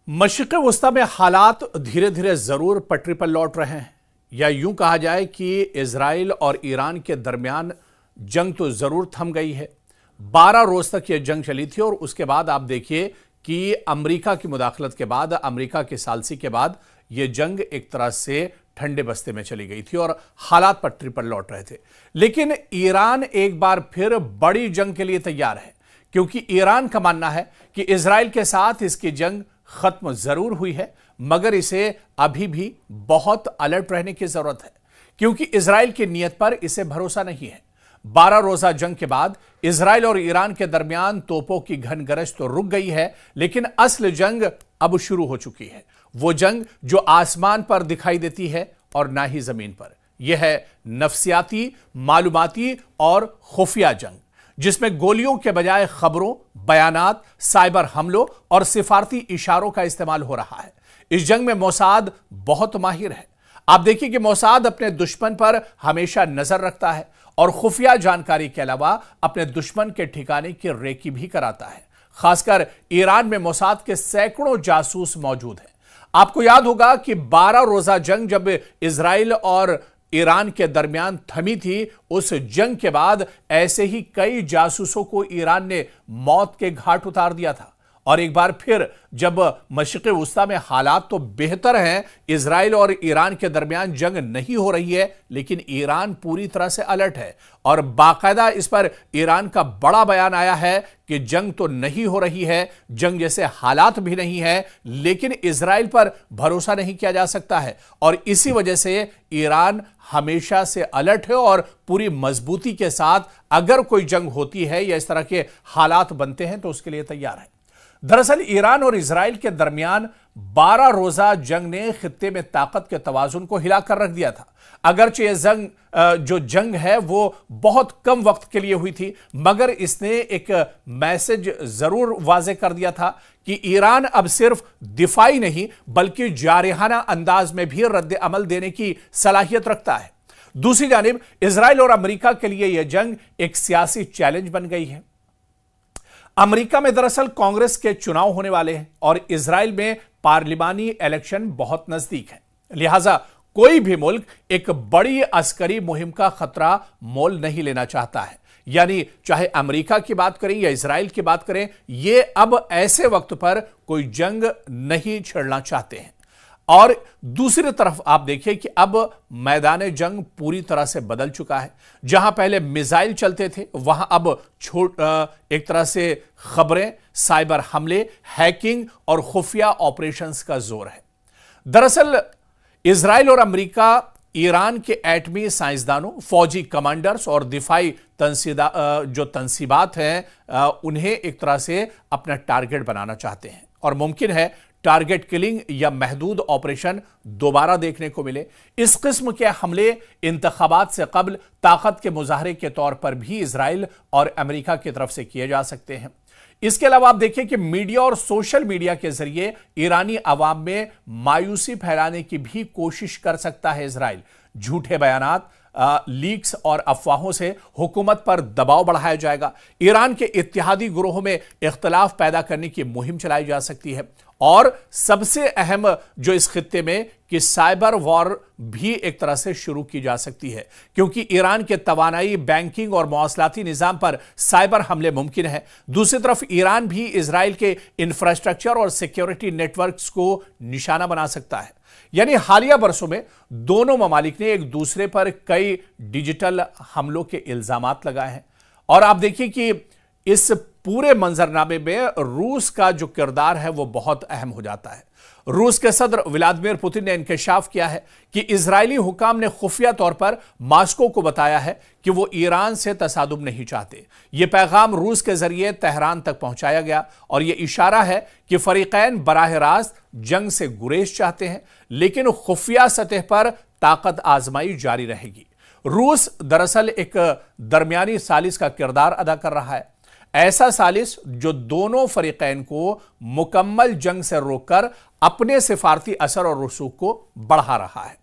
मशरिक़ वस्ता में हालात धीरे धीरे जरूर पटरी पर लौट रहे हैं, या यूं कहा जाए कि इजराइल और ईरान के दरमियान जंग तो जरूर थम गई है। 12 रोज तक यह जंग चली थी और उसके बाद आप देखिए कि अमेरिका की मुदाखलत के बाद, अमेरिका की सालसी के बाद यह जंग एक तरह से ठंडे बस्ते में चली गई थी और हालात पटरी पर लौट रहे थे। लेकिन ईरान एक बार फिर बड़ी जंग के लिए तैयार है, क्योंकि ईरान का मानना है कि इजराइल के साथ इसकी जंग खत्म जरूर हुई है, मगर इसे अभी भी बहुत अलर्ट रहने की जरूरत है, क्योंकि इजराइल की नीयत पर इसे भरोसा नहीं है। 12 रोजा जंग के बाद इजराइल और ईरान के दरमियान तोपों की घन गरज तो रुक गई है, लेकिन असल जंग अब शुरू हो चुकी है। वो जंग जो आसमान पर दिखाई देती है और ना ही जमीन पर। यह है नफ्सियाती, मालूमाती और खुफिया जंग, जिसमें गोलियों के बजाय खबरों, बयानात, साइबर हमलों और सिफारती इशारों का इस्तेमाल हो रहा है। इस जंग में मोसाद बहुत माहिर है। आप देखिए कि मोसाद अपने दुश्मन पर हमेशा नजर रखता है और खुफिया जानकारी के अलावा अपने दुश्मन के ठिकाने की रेकी भी कराता है। खासकर ईरान में मोसाद के सैकड़ों जासूस मौजूद हैं। आपको याद होगा कि 12 रोजा जंग जब इजराइल और ईरान के दरमियान थमी थी, उस जंग के बाद ऐसे ही कई जासूसों को ईरान ने मौत के घाट उतार दिया था। और एक बार फिर जब मशरिक़ वस्ता में हालात तो बेहतर हैं, इजराइल और ईरान के दरमियान जंग नहीं हो रही है, लेकिन ईरान पूरी तरह से अलर्ट है और बाकायदा इस पर ईरान का बड़ा बयान आया है कि जंग तो नहीं हो रही है, जंग जैसे हालात भी नहीं है, लेकिन इजराइल पर भरोसा नहीं किया जा सकता है और इसी वजह से ईरान हमेशा से अलर्ट है और पूरी मजबूती के साथ अगर कोई जंग होती है या इस तरह के हालात बनते हैं तो उसके लिए तैयार है। दरअसल ईरान और इजराइल के दरमियान 12 रोजा जंग ने खित्ते में ताकत के तवाजुन को हिलाकर रख दिया था। अगरचे यह जो जंग है वो बहुत कम वक्त के लिए हुई थी, मगर इसने एक मैसेज जरूर वाजे कर दिया था कि ईरान अब सिर्फ दिफाई नहीं बल्कि जारहाना अंदाज में भी रद्द अमल देने की सलाहियत रखता है। दूसरी जानिब इजराइल और अमेरिका के लिए यह जंग एक सियासी चैलेंज बन गई है। अमेरिका में दरअसल कांग्रेस के चुनाव होने वाले हैं और इजराइल में पार्लिमानी इलेक्शन बहुत नजदीक है, लिहाजा कोई भी मुल्क एक बड़ी अस्करी मुहिम का खतरा मोल नहीं लेना चाहता है। यानी चाहे अमेरिका की बात करें या इजराइल की बात करें, ये अब ऐसे वक्त पर कोई जंग नहीं छेड़ना चाहते हैं। और दूसरी तरफ आप देखिए कि अब मैदान जंग पूरी तरह से बदल चुका है। जहां पहले मिसाइल चलते थे, वहां अब एक तरह से खबरें, साइबर हमले, हैकिंग और खुफिया ऑपरेशंस का जोर है। दरअसल इजराइल और अमेरिका ईरान के एटमी साइंसदानों, फौजी कमांडर्स और दिफाई जो तंसीबात हैं उन्हें एक तरह से अपना टारगेट बनाना चाहते हैं और मुमकिन है टारगेट किलिंग या महदूद ऑपरेशन दोबारा देखने को मिले। इस किस्म के हमले इंतखाबात से कबल ताकत के मुजाहरे के तौर पर भी इजराइल और अमेरिका की तरफ से किए जा सकते हैं। इसके अलावा आप देखिए कि मीडिया और सोशल मीडिया के जरिए ईरानी अवाम में मायूसी फैलाने की भी कोशिश कर सकता है इजराइल। झूठे बयानात, लीक्स और अफवाहों से हुकूमत पर दबाव बढ़ाया जाएगा। ईरान के इत्तेहादी ग्रोहों में इख्तलाफ पैदा करने की मुहिम चलाई जा सकती है और सबसे अहम जो इस खित्ते में कि साइबर वॉर भी एक तरह से शुरू की जा सकती है, क्योंकि ईरान के तवानाई, बैंकिंग और मवासलाती निजाम पर साइबर हमले मुमकिन है। दूसरी तरफ ईरान भी इजराइल के इंफ्रास्ट्रक्चर और सिक्योरिटी नेटवर्क्स को निशाना बना सकता है। यानी हालिया बरसों में दोनों ममालिक ने एक दूसरे पर कई डिजिटल हमलों के इल्जामात लगाए हैं और आप देखिए कि इस पूरे मंजरनामे में रूस का जो किरदार है वो बहुत अहम हो जाता है। रूस के सदर व्लादिमीर पुतिन ने इंकशाफ किया है कि इजरायली हुकाम ने खुफिया तौर पर मास्को को बताया है कि वो ईरान से तसादुम नहीं चाहते। यह पैगाम रूस के जरिए तेहरान तक पहुंचाया गया और यह इशारा है कि फरीकैन बराह रास्त जंग से गुरेज चाहते हैं, लेकिन खुफिया सतह पर ताकत आजमाई जारी रहेगी। रूस दरअसल एक दरमियानी सालिस का किरदार अदा कर रहा है, ऐसा सालिस जो दोनों फरीकैन को मुकम्मल जंग से रोककर अपने सिफारती असर और रसूख को बढ़ा रहा है।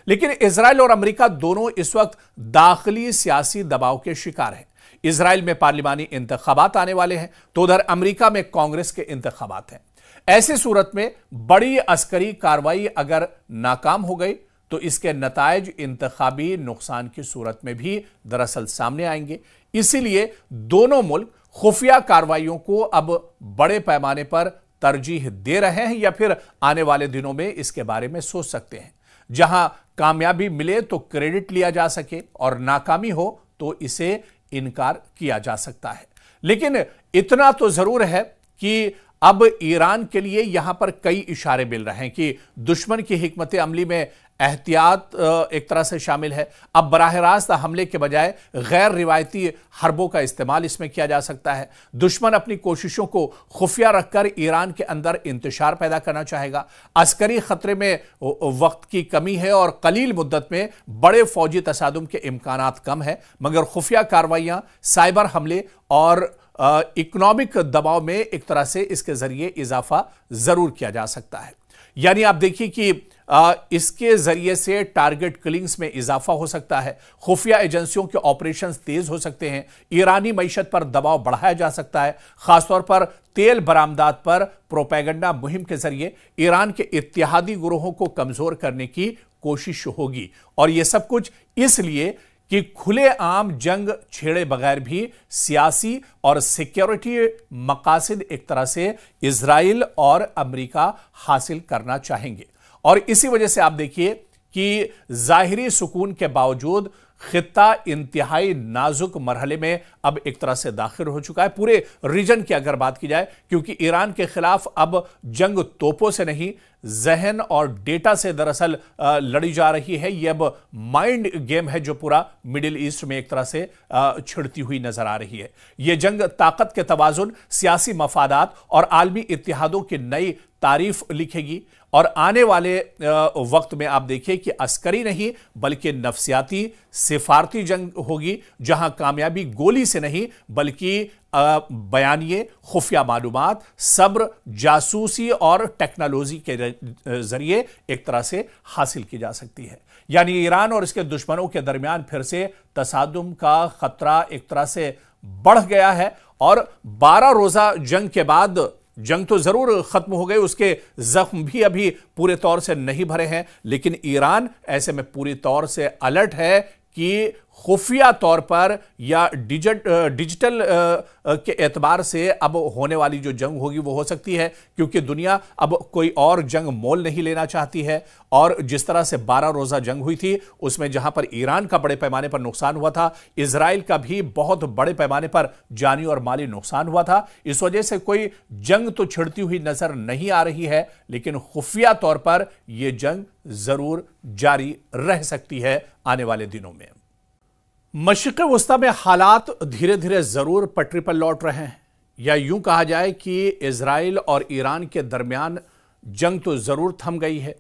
लेकिन इजराइल और अमेरिका दोनों इस वक्त दाखिली सियासी दबाव के शिकार हैं। इजराइल में पार्लिमानी इंतखाबात आने वाले हैं तो उधर अमेरिका में कांग्रेस के इंतखाबात हैं। ऐसी सूरत में बड़ी अस्करी कार्रवाई अगर नाकाम हो गई तो इसके नतायज इंतखाबी नुकसान की सूरत में भी दरअसल सामने आएंगे। इसीलिए दोनों मुल्क खुफिया कार्रवाइयों को अब बड़े पैमाने पर तरजीह दे रहे हैं या फिर आने वाले दिनों में इसके बारे में सोच सकते हैं। जहां कामयाबी मिले तो क्रेडिट लिया जा सके और नाकामी हो तो इसे इनकार किया जा सकता है। लेकिन इतना तो जरूर है कि अब ईरान के लिए यहां पर कई इशारे मिल रहे हैं कि दुश्मन की हिकमत अमली में एहतियात एक तरह से शामिल है। अब बराह रास्त हमले के बजाय गैर रिवायती हरबों का इस्तेमाल इसमें किया जा सकता है। दुश्मन अपनी कोशिशों को खुफिया रखकर ईरान के अंदर इंतशार पैदा करना चाहेगा। अस्करी खतरे में वक्त की कमी है और कलील मुद्दत में बड़े फौजी तसादुम के इम्कानात कम है, मगर खुफिया कार्रवाइयां, साइबर हमले और इकोनॉमिक दबाव में एक तरह से इसके जरिए इजाफा जरूर किया जा सकता है। यानी आप देखिए कि इसके जरिए से टारगेट किलिंग्स में इजाफा हो सकता है, खुफिया एजेंसियों के ऑपरेशंस तेज हो सकते हैं, ईरानी मईशत पर दबाव बढ़ाया जा सकता है, खासतौर पर तेल बरामदात पर प्रोपेगेंडा मुहिम के जरिए ईरान के इत्तेहादी गुरोहों को कमजोर करने की कोशिश होगी। और यह सब कुछ इसलिए कि खुले आम जंग छेड़े बगैर भी सियासी और सिक्योरिटी मकासद एक तरह से इजराइल और अमेरिका हासिल करना चाहेंगे। और इसी वजह से आप देखिए कि जाहिरी सुकून के बावजूद खित्ता इंतहाई नाजुक मरहले में अब एक तरह से दाखिल हो चुका है पूरे रीजन की अगर बात की जाए, क्योंकि ईरान के खिलाफ अब जंग तोपों से नहीं, जहन और डेटा से दरअसल लड़ी जा रही है। यह अब माइंड गेम है जो पूरा मिडिल ईस्ट में एक तरह से छिड़ती हुई नजर आ रही है। यह जंग ताकत के तवाजुन, सियासी मफादात और आलमी इत्तेहादों की नई तारीफ लिखेगी। और आने वाले वक्त में आप देखिए कि अस्करी नहीं बल्कि नफसियाती सिफारती जंग होगी, जहां कामयाबी गोली से नहीं बल्कि बयानिए, खुफिया मालूमात, सब्र, जासूसी और टेक्नोलॉजी के जरिए एक तरह से हासिल की जा सकती है। यानी ईरान और इसके दुश्मनों के दरमियान फिर से तसादुम का खतरा एक तरह से बढ़ गया है। और 12 रोजा जंग के बाद जंग तो जरूर खत्म हो गई, उसके जख्म भी अभी पूरे तौर से नहीं भरे हैं, लेकिन ईरान ऐसे में पूरी तौर से अलर्ट है कि खुफिया तौर पर या डिजिटल के एतबार से अब होने वाली जो जंग होगी वो हो सकती है, क्योंकि दुनिया अब कोई और जंग मोल नहीं लेना चाहती है। और जिस तरह से 12 रोजा जंग हुई थी उसमें जहां पर ईरान का बड़े पैमाने पर नुकसान हुआ था, इजराइल का भी बहुत बड़े पैमाने पर जानी और माली नुकसान हुआ था। इस वजह से कोई जंग तो छिड़ती हुई नजर नहीं आ रही है, लेकिन खुफिया तौर पर यह जंग जरूर जारी रह सकती है आने वाले दिनों में। मशरिक़ वस्ता में हालात धीरे धीरे जरूर पटरी पर लौट रहे हैं, या यूं कहा जाए कि इजराइल और ईरान के दरमियान जंग तो जरूर थम गई है।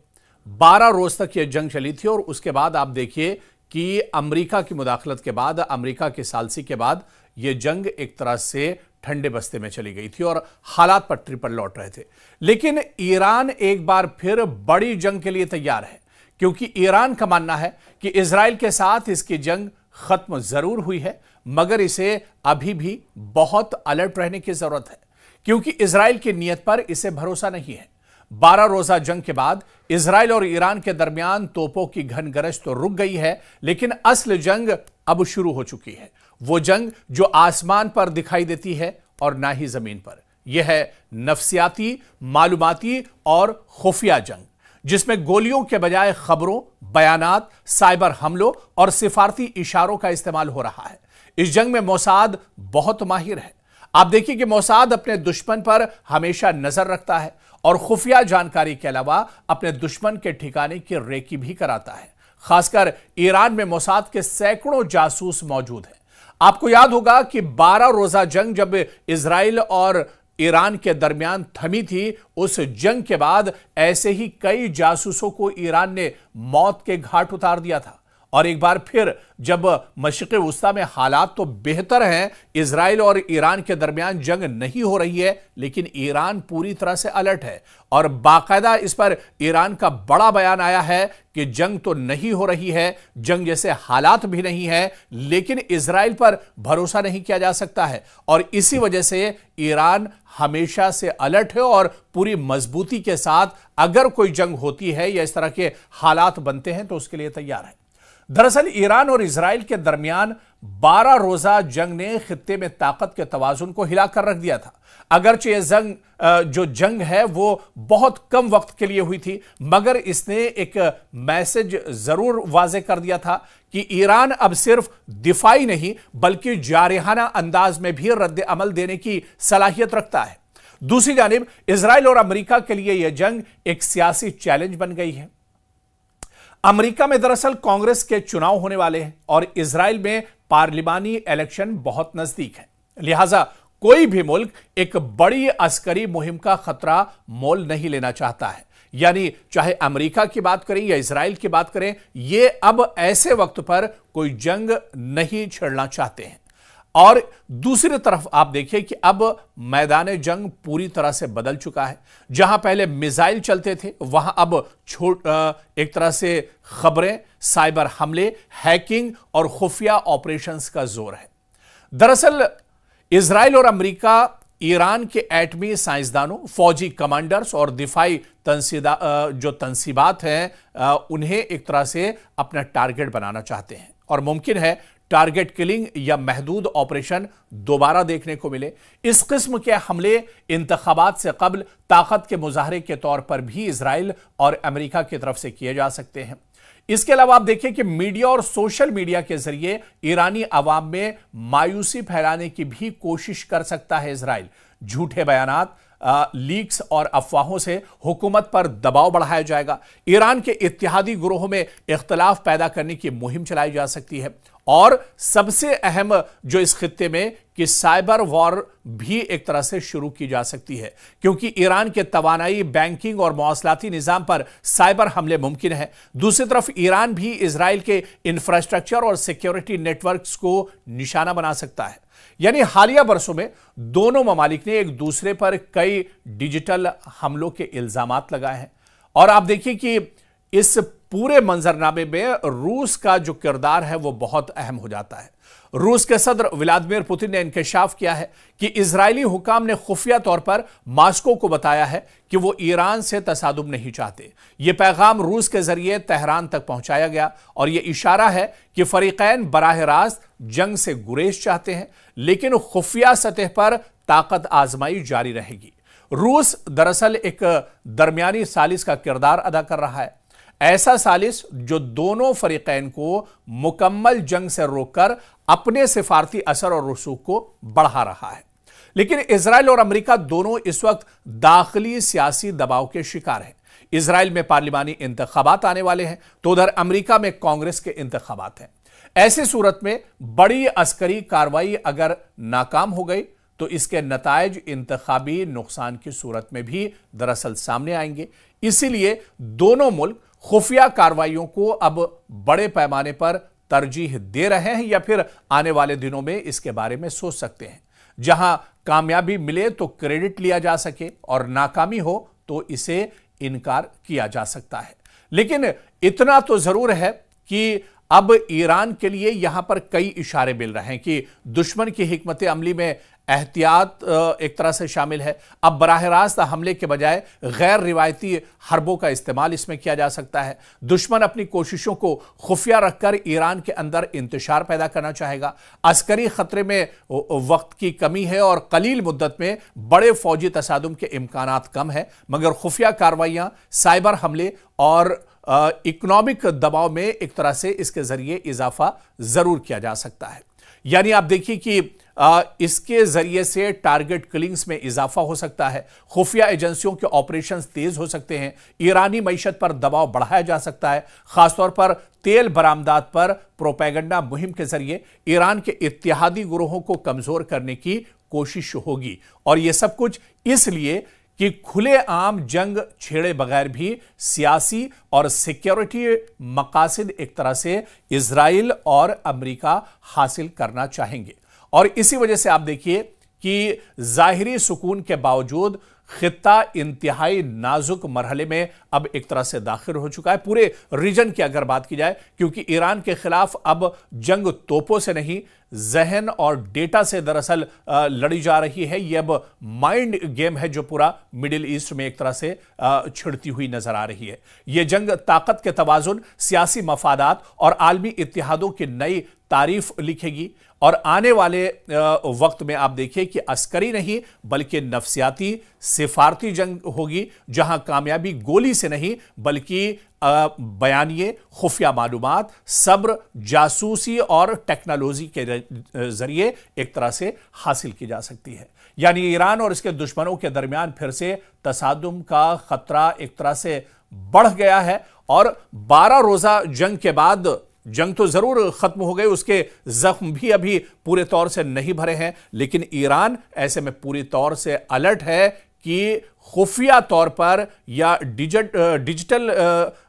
12 रोज तक यह जंग चली थी और उसके बाद आप देखिए कि अमेरिका की मुदाखलत के बाद, अमेरिका की सालसी के बाद यह जंग एक तरह से ठंडे बस्ते में चली गई थी और हालात पटरी पर लौट रहे थे। लेकिन ईरान एक बार फिर बड़ी जंग के लिए तैयार है, क्योंकि ईरान का मानना है कि इजराइल के साथ इसकी जंग खत्म जरूर हुई है, मगर इसे अभी भी बहुत अलर्ट रहने की जरूरत है, क्योंकि इजराइल की नीयत पर इसे भरोसा नहीं है। 12 रोजा जंग के बाद इजराइल और ईरान के दरमियान तोपों की घन गरज तो रुक गई है, लेकिन असल जंग अब शुरू हो चुकी है। वो जंग जो आसमान पर दिखाई देती है और ना ही जमीन पर। यह है नफसियाती, मालूमाती और खुफिया जंग, जिसमें गोलियों के बजाय खबरों, बयानात, साइबर हमलों और सिफारती इशारों का इस्तेमाल हो रहा है। इस जंग में मोसाद बहुत माहिर है। आप देखिए कि मोसाद अपने दुश्मन पर हमेशा नजर रखता है और खुफिया जानकारी के अलावा अपने दुश्मन के ठिकाने की रेकी भी कराता है। खासकर ईरान में मोसाद के सैकड़ों जासूस मौजूद हैं। आपको याद होगा कि 12 रोजा जंग जब इजराइल और ईरान के दरमियान थमी थी, उस जंग के बाद ऐसे ही कई जासूसों को ईरान ने मौत के घाट उतार दिया था और एक बार फिर जब मशरिक़ वुस्ता में हालात तो बेहतर हैं, इजराइल और ईरान के दरमियान जंग नहीं हो रही है, लेकिन ईरान पूरी तरह से अलर्ट है और बाकायदा इस पर ईरान का बड़ा बयान आया है कि जंग तो नहीं हो रही है, जंग जैसे हालात भी नहीं है, लेकिन इजराइल पर भरोसा नहीं किया जा सकता है और इसी वजह से ईरान हमेशा से अलर्ट है और पूरी मजबूती के साथ अगर कोई जंग होती है या इस तरह के हालात बनते हैं तो उसके लिए तैयार है। दरअसल ईरान और इजराइल के दरमियान 12 रोजा जंग ने खित्ते में ताकत के तवाजुन को हिलाकर रख दिया था। अगरचे यह जो जंग है वो बहुत कम वक्त के लिए हुई थी, मगर इसने एक मैसेज जरूर वाजे कर दिया था कि ईरान अब सिर्फ दिफाई नहीं बल्कि जारहाना अंदाज में भी रद्द अमल देने की सलाहियत रखता है। दूसरी जानिब इजराइल और अमेरिका के लिए यह जंग एक सियासी चैलेंज बन गई है। अमेरिका में दरअसल कांग्रेस के चुनाव होने वाले हैं और इजराइल में पार्लिमानी इलेक्शन बहुत नजदीक है, लिहाजा कोई भी मुल्क एक बड़ी अस्करी मुहिम का खतरा मोल नहीं लेना चाहता है। यानी चाहे अमेरिका की बात करें या इजराइल की बात करें, ये अब ऐसे वक्त पर कोई जंग नहीं छेड़ना चाहते हैं। और दूसरी तरफ आप देखिए कि अब मैदान जंग पूरी तरह से बदल चुका है। जहां पहले मिसाइल चलते थे वहां अब एक तरह से खबरें, साइबर हमले, हैकिंग और खुफिया ऑपरेशंस का जोर है। दरअसल इजराइल और अमेरिका ईरान के एटमी साइंसदानों, फौजी कमांडर्स और दिफाई जो तंसीबात हैं उन्हें एक तरह से अपना टारगेट बनाना चाहते हैं और मुमकिन है टारगेट किलिंग या महदूद ऑपरेशन दोबारा देखने को मिले। इस किस्म के हमले इंतखाबात से कबल ताकत के मुजाहरे के तौर पर भी इजराइल और अमेरिका की तरफ से किए जा सकते हैं। इसके अलावा आप देखिए कि मीडिया और सोशल मीडिया के जरिए ईरानी अवाम में मायूसी फैलाने की भी कोशिश कर सकता है इजराइल। झूठे बयानात, लीक्स और अफवाहों से हुकूमत पर दबाव बढ़ाया जाएगा। ईरान के इत्तेहादी ग्रोह में इख्तलाफ पैदा करने की मुहिम चलाई जा सकती है और सबसे अहम जो इस खित्ते में कि साइबर वॉर भी एक तरह से शुरू की जा सकती है, क्योंकि ईरान के तवानाई, बैंकिंग और मवासलाती निजाम पर साइबर हमले मुमकिन है। दूसरी तरफ ईरान भी इजराइल के इंफ्रास्ट्रक्चर और सिक्योरिटी नेटवर्क्स को निशाना बना सकता है। यानी हालिया बरसों में दोनों ममालिक ने एक दूसरे पर कई डिजिटल हमलों के इल्जामात लगाए हैं और आप देखिए कि इस पूरे मंजरनामे में रूस का जो किरदार है वो बहुत अहम हो जाता है। रूस के सदर व्लादिमीर पुतिन ने इंकशाफ किया है कि इजरायली हुकाम ने खुफिया तौर पर मॉस्को को बताया है कि वो ईरान से तसादुम नहीं चाहते। ये पैगाम रूस के जरिए तेहरान तक पहुंचाया गया और यह इशारा है कि फरीकैन बराह रास्त जंग से गुरेज चाहते हैं, लेकिन खुफिया सतह पर ताकत आजमाई जारी रहेगी। रूस दरअसल एक दरमियानी सालिस का किरदार अदा कर रहा है, ऐसा सालिस जो दोनों फरीकैन को मुकम्मल जंग से रोककर अपने सिफारती असर और रसूख को बढ़ा रहा है। लेकिन इजराइल और अमेरिका दोनों इस वक्त दाखिली सियासी दबाव के शिकार हैं। इजराइल में पार्लिमानी इंतखाबात आने वाले हैं तो उधर अमेरिका में कांग्रेस के इंतखाबात हैं। ऐसी सूरत में बड़ी अस्करी कार्रवाई अगर नाकाम हो गई तो इसके नतायज इंतखाबी नुकसान की सूरत में भी दरअसल सामने आएंगे। इसीलिए दोनों मुल्क खुफिया कार्रवाइयों को अब बड़े पैमाने पर तरजीह दे रहे हैं या फिर आने वाले दिनों में इसके बारे में सोच सकते हैं। जहां कामयाबी मिले तो क्रेडिट लिया जा सके और नाकामी हो तो इसे इनकार किया जा सकता है। लेकिन इतना तो जरूर है कि अब ईरान के लिए यहां पर कई इशारे मिल रहे हैं कि दुश्मन की हिकमत अमली में एहतियात एक तरह से शामिल है। अब बराह रास्त हमले के बजाय गैर रिवायती हरबों का इस्तेमाल इसमें किया जा सकता है। दुश्मन अपनी कोशिशों को खुफिया रखकर ईरान के अंदर इंतशार पैदा करना चाहेगा। अस्करी खतरे में वक्त की कमी है और कलील मुद्दत में बड़े फौजी तसादुम के इम्कानात कम है, मगर खुफिया कार्रवाइयां, साइबर हमले और इकोनॉमिक दबाव में एक तरह से इसके जरिए इजाफा जरूर किया जा सकता है। यानी आप देखिए कि इसके जरिए से टारगेट किलिंग्स में इजाफा हो सकता है, खुफिया एजेंसियों के ऑपरेशंस तेज हो सकते हैं, ईरानी मईशत पर दबाव बढ़ाया जा सकता है, खासतौर पर तेल बरामदात पर प्रोपेगेंडा मुहिम के जरिए ईरान के इत्तेहादी ग्रोहों को कमजोर करने की कोशिश होगी। और यह सब कुछ इसलिए कि खुलेआम जंग छेड़े बगैर भी सियासी और सिक्योरिटी मकासद एक तरह से इजराइल और अमेरिका हासिल करना चाहेंगे। और इसी वजह से आप देखिए कि जाहिरी सुकून के बावजूद खित्ता इंतहाई नाजुक मरहले में अब एक तरह से दाखिल हो चुका है पूरे रीजन की अगर बात की जाए, क्योंकि ईरान के खिलाफ अब जंग तोपों से नहीं जहन और डेटा से दरअसल लड़ी जा रही है। यह अब माइंड गेम है जो पूरा मिडिल ईस्ट में एक तरह से छिड़ती हुई नजर आ रही है। यह जंग ताकत के तवाजुन, सियासी मफादात और आलमी इत्तेहादों की नई तारीफ लिखेगी। और आने वाले वक्त में आप देखिए कि अस्करी नहीं बल्कि नफसियाती सिफारती जंग होगी, जहां कामयाबी गोली से नहीं बल्कि बयानिए, खुफिया मालूमात, सब्र, जासूसी और टेक्नोलॉजी के जरिए एक तरह से हासिल की जा सकती है। यानी ईरान और इसके दुश्मनों के दरमियान फिर से तसादुम का खतरा एक तरह से बढ़ गया है। और 12 रोजा जंग के बाद जंग तो जरूर खत्म हो गई, उसके जख्म भी अभी पूरे तौर से नहीं भरे हैं, लेकिन ईरान ऐसे में पूरी तौर से अलर्ट है कि खुफिया तौर पर या डिजिटल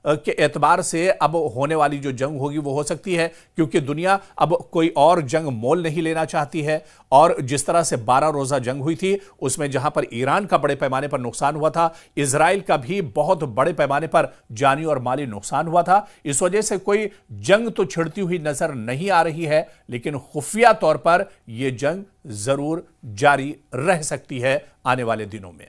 के एतबार से अब होने वाली जो जंग होगी वो हो सकती है, क्योंकि दुनिया अब कोई और जंग मोल नहीं लेना चाहती है। और जिस तरह से 12 रोजा जंग हुई थी उसमें जहां पर ईरान का बड़े पैमाने पर नुकसान हुआ था, इजराइल का भी बहुत बड़े पैमाने पर जानी और माली नुकसान हुआ था। इस वजह से कोई जंग तो छिड़ती हुई नजर नहीं आ रही है, लेकिन खुफिया तौर पर यह जंग जरूर जारी रह सकती है आने वाले दिनों में।